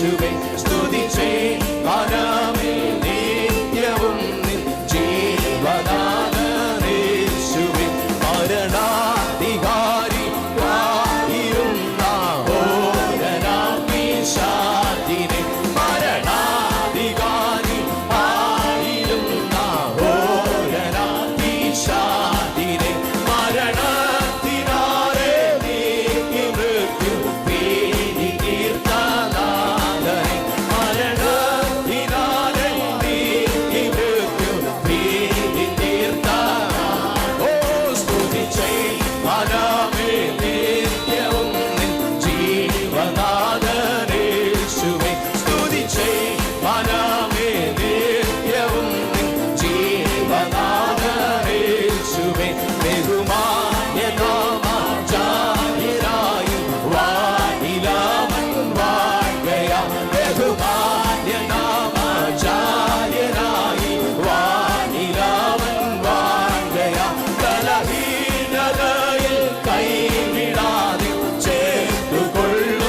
യേശുവേ സ്തുതിച്ചേ മനമേ നിത്യവും നിൻ ജീവനാഥൻ യേശുവേ മരണാധികാരി ആയിരുന്ന പിശാചിനെ മരണാധികാരി ആയിരുന്ന പിശാചിനെ മരണത്തിനാലെ നീക്കി മൃത്യു ഭീതി തീർത്തനാഥനെ മരണത്തിനാലെ നീക്കി മൃത്യു ഭീതി തീർത്ത ഓ സ്തുതിച്ചേ മനമേ നിത്യവും നിൻ ജീവനാഥൻ യേശുവേ സ്തുതിച്ചേ മനമേ നിത്യവും നിൻ ജീവനാഥൻ യേശുവേ ബഹുമാന്യനാമചാര്യനായി വാനിലാമൻ വാഴുകയാ ബഹുമാന്യനാമചാര്യനായി വാനിലാമൻ വാഴുകയാ കലഹീനതയിൽ കൈവിടാതെ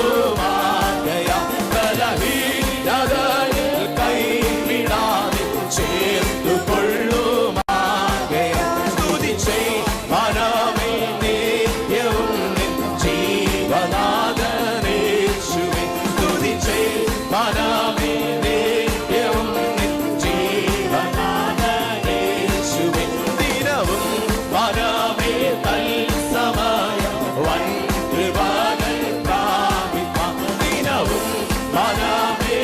ചേർത്തുകൊള്ളുമാകയാ കലഹീനതയിൽ കൈവിടാതെ ചേർത്തുകൊള്ളുമാകയാ സ്തുതിച്ചേ മനമേ നിത്യവും നിൻ ജീവനാഥൻ യേശുവേ സ്തുതിച്ചേ മനമേ നിത്യവും നിൻ ജീവനാഥൻ യേശുവേ ദിനവും മനമേ തത്സമയം വൻ കൃപകൾ പ്രാപിപ്പാൻ ദിനവും മനമേ